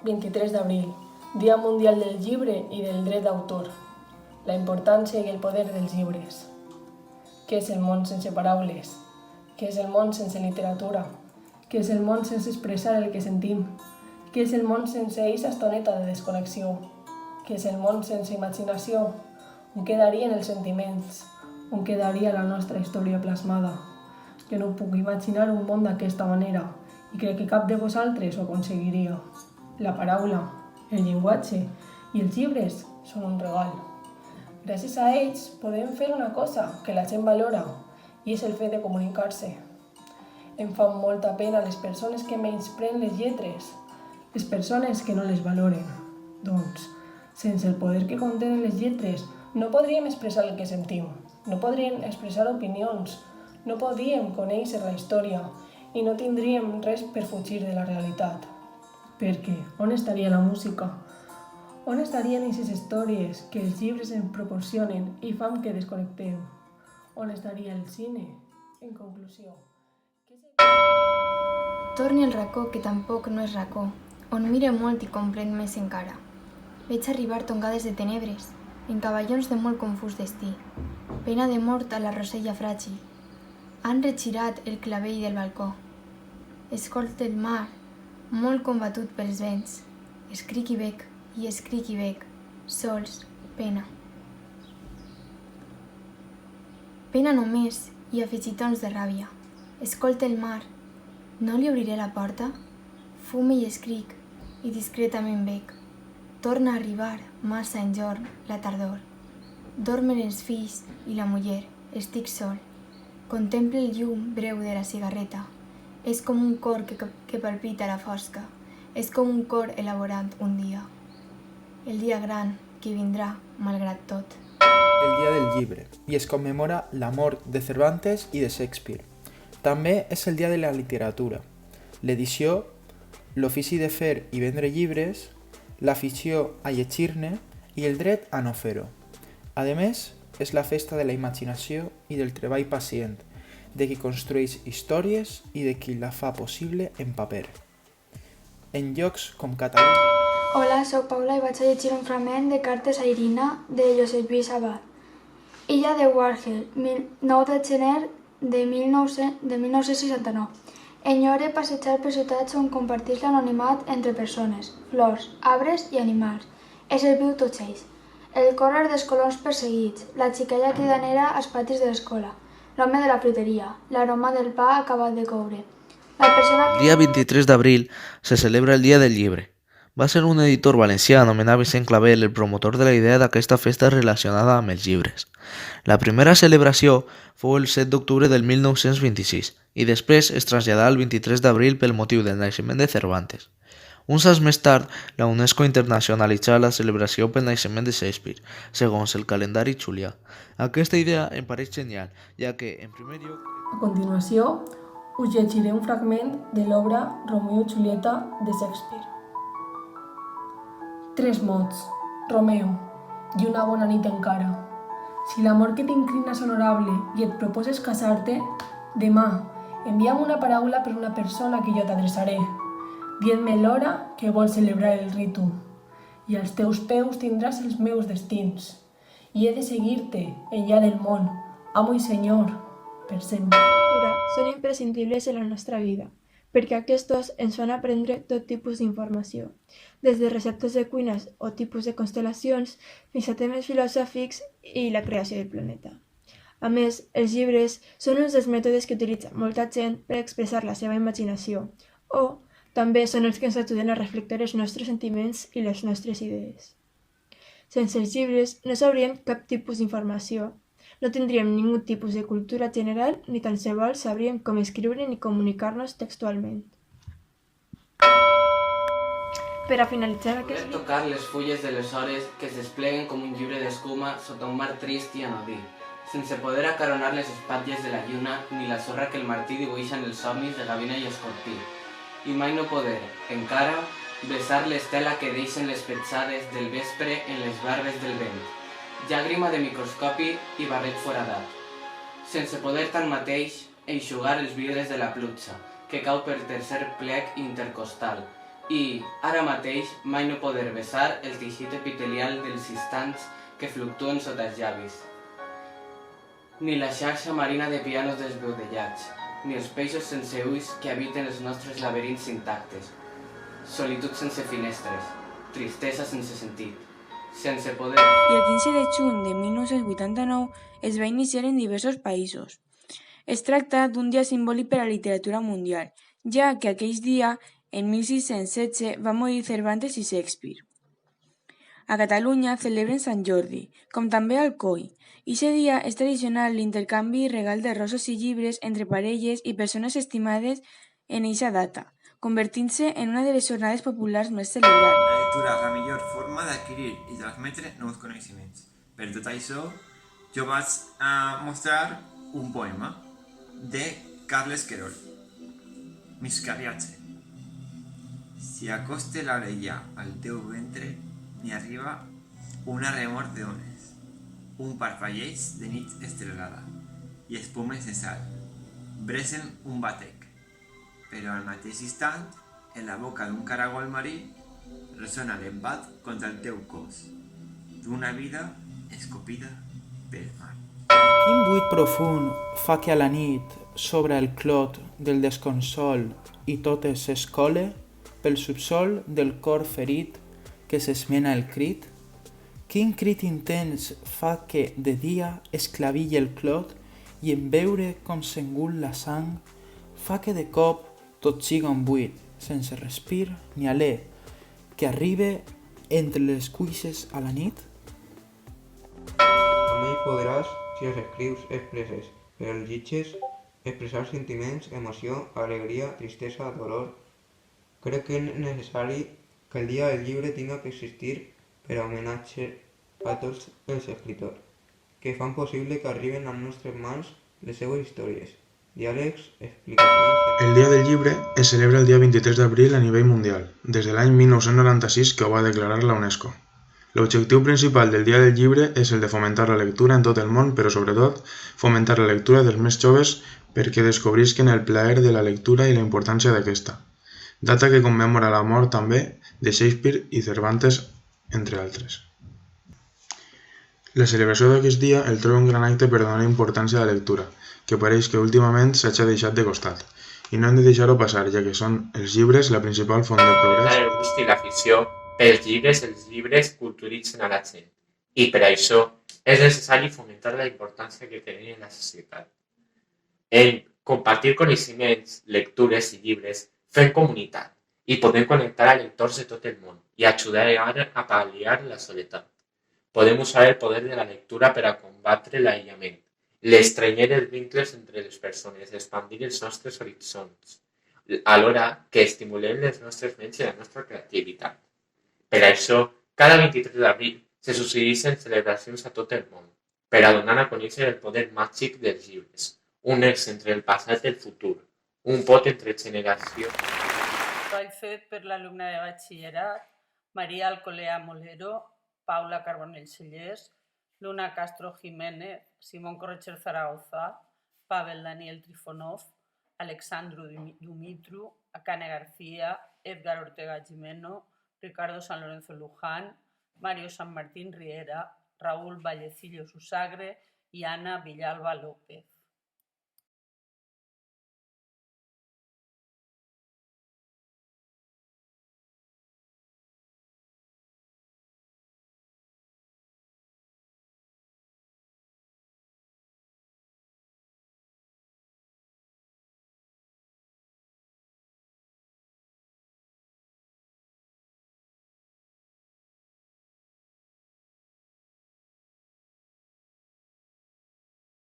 23 d'abril, Dia Mundial del Llibre i del Dret d'autor. La importància i el poder dels llibres. Què és el món sense paraules? Què és el món sense literatura? Què és el món sense expressar el que sentim? Què és el món sense eixa estoneta de desconnexió? Què és el món sense imaginació? On quedarien els sentiments? On quedaria la nostra història plasmada? Jo no puc imaginar un món d'aquesta manera i crec que cap de vosaltres ho aconseguiria. La paraula, el llenguatge i els llibres són un regal. Gràcies a ells podem fer una cosa que la gent valora i és el fet de comunicar-se. Em fan molta pena les persones que menyspreen les lletres, les persones que no les valoren. Doncs, sense el poder que contenen les lletres, no podríem expressar el que sentim, no podríem expressar opinions, no podríem conèixer la història i no tindríem res per fugir de la realitat. Perquè on estaria la música? On estarien aquestes històries que els llibres ens proporcionen i fan que desconnectem? On estaria el cine? En conclusió. Torni al racó, que tampoc no és racó, on mire molt i comprèn més encara. Veig arribar tongades de tenebres, en cavallons de molt confús destí, pena de mort a la rosella fràgil. Han regirat el clavell del balcó. Escolta el mar, molt combatut pels vents. Escric i bec, sols, pena. Pena només i afegitons de ràbia. Escolta el mar, no li obriré la porta? Fume i escric, i discretament bec. Torna a arribar, massa enjorn, la tardor. Dormen els fills i la muller, estic sol. Contemple el llum breu de la cigarreta. És com un cor que palpita a la fosca. És com un cor elaborant un dia. El dia gran que vindrà, malgrat tot. El dia del llibre, i es commemora la mort de Cervantes i de Shakespeare. També és el dia de la literatura, l'edició, l'ofici de fer i vendre llibres, l'afició a llegir-ne i el dret a no fer-ho. A més, és la festa de la imaginació i del treball pacient, de qui construeix històries i de qui la fa possible en paper. En llocs com Catalunya... Hola, soc Paula i vaig a llegir un fragment de Cartes a Irina de Josep Lluís Abad. Illa de Wargel, 9 de gener de 1969. Enyore passejar per ciutats on compartís l'anonimat entre persones, flors, arbres i animals. És el viu tots ells. El córrer dels colons perseguits, la xiquella cridanera als patis de l'escola, l'home de la fruiteria, l'aroma del pa acabat de coure. El dia 23 d'abril se celebra el Dia del Llibre. Va ser un editor valencià anomenat Vicent Clavel el promotor de la idea d'aquesta festa relacionada amb els llibres. La primera celebració fou el 7 d'octubre del 1926 i després es traslladà al 23 d'abril pel motiu del naixement de Cervantes. Uns anys més tard, la UNESCO internacionalitzà la celebració pel naixement de Shakespeare, segons el calendari julià. Aquesta idea em pareix genial, ja que, en primer lloc... A continuació, us llegiré un fragment de l'obra Romeo i Julieta de Shakespeare. 3 mots, Romeo, i una bona nit encara. Si l'amor que t'inclina és honorable i et proposes casar-te, demà envia'm una paraula per una persona que jo t'adreçaré, dient-me l'hora que vols celebrar el ritu, i als teus peus tindràs els meus destins, i he de seguir-te enllà del món, amo i senyor, per sempre. Són imprescindibles en la nostra vida, perquè aquests ens fan aprendre tot tipus d'informació, des de receptes de cuines o tipus de constel·lacions fins a temes filosòfics i la creació del planeta. A més, els llibres són uns dels mètodes que utilitza molta gent per expressar la seva imaginació, o també són els que ens ajuden a reflectir els nostres sentiments i les nostres idees. Sense els llibres no sabríem cap tipus d'informació, no tindríem ningú tipus de cultura general ni tan sols sabríem com escriure ni comunicar-nos textualment. Per a finalitzar aquest... Poder tocar les fulles de les hores que es despleguen com un llibre d'escuma sota un mar trist i anodí, sense poder acaronar les espatlles de la lluna ni la sorra que el Martí dibuixa en els somnis de Gavina i Escorpí, i mai no poder, encara, besar l'estela que deixen les petjades del vespre en les barbes del vent, llàgrima de microscopi i barret foradat, sense poder tanmateix eixugar els vidres de la pluja que cau per tercer plec intercostal, I, ara mateix, mai no poder vessar el teixit epitelial dels instants que fluctuen sota els llavis. Ni la xarxa marina de pianos desbudellats, ni els peixos sense ulls que habiten els nostres laberints intactes. Solitud sense finestres, tristesa sense sentit, sense poder. I el 15 de juny de 1989 es va iniciar en diversos països. Es tracta d'un dia simbòlic per a la literatura mundial, ja que aquell dia, en 1616, va morir Cervantes i Shakespeare. A Catalunya celebren Sant Jordi, com també Alcoi. Ixe dia és tradicional l'intercanvi i regal de roses i llibres entre parelles i persones estimades en eixa data, convertint-se en una de les jornades populars més celebrades. La lectura és la millor forma d'adquirir i transmetre nous coneixements. Per tot això, jo vaig mostrar un poema de Carles Querol. Miscariatge. Si acoste l'orella al teu ventre, n'hi arriba una remor d'ones, un parpalleig de nit estrellada i espumes de sal. Bresen un batec, però al mateix instant, en la boca d'un caragol marí, ressona l'embat contra el teu cos, d'una vida escopida pel mar. Quin buit profund fa que a la nit, sobre el clot del desconsol i totes s'escole, pel subsol del cor ferit que s'esmena el crit? Quin crit intens fa que de dia esclaville el clot i en veure com s'engul la sang fa que de cop tot siga un buit, sense respir ni alè, que arribe entre les cuixes a la nit? Amb ell podràs, si els escrius, expresses, per els llitges, expressar sentiments, emoció, alegria, tristesa, dolor. Crec que és necessari que el dia del llibre tinga que existir per a homenatge a tots els escriptors, que fan possible que arriben a les nostres mans les seues històries, diàlegs, explicacions... El Dia del Llibre es celebra el dia 23 d'abril a nivell mundial, des de l'any 1996 que ho va declarar la UNESCO. L'objectiu principal del Dia del Llibre és el de fomentar la lectura en tot el món, però sobretot fomentar la lectura dels més joves perquè descobrisquen el plaer de la lectura i la importància d'aquesta. Data que commemora la mort també de Shakespeare i Cervantes, entre altres. La celebració d'aquest dia el troba un gran acte per donar importància a la lectura, que pareix que últimament s'ha deixat de costat, i no hem de deixar-ho passar, ja que són els llibres la principal font de progrés. El gust i l'afició pels llibres, els llibres culturitzen a la gent, i per això és necessari fomentar la importància que tenen en la societat. En compartir coneixements, lectures i llibres, fem comunitat i podem connectar a lectors de tot el món i ajudar a pal·liar la soledat. Podem usar el poder de la lectura per a combatre l'aïllament, l'estrenyar els vincles entre les persones, expandir els nostres horitzons, alhora que estimulem les nostres ments i la nostra creativitat. Per això, cada 23 d'abril se succeeixen celebracions a tot el món, per a donar a conèixer el poder màgic dels llibres, un ex entre el passat i el futur, un pot entre generacions. Treball fet per l'alumna de batxillerat, Maria Alcolea Molero, Paula Carbonell Cellers, Luna Castro Jiménez, Simón Corretxer Zaragoza, Pavel Daniel Trifonov, Alexandru Dumitru, Akane García, Edgar Ortega Jimeno, Ricardo San Lorenzo Luján, Mario San Martín Riera, Raúl Vallecillo Susagre y Ana Villalba López.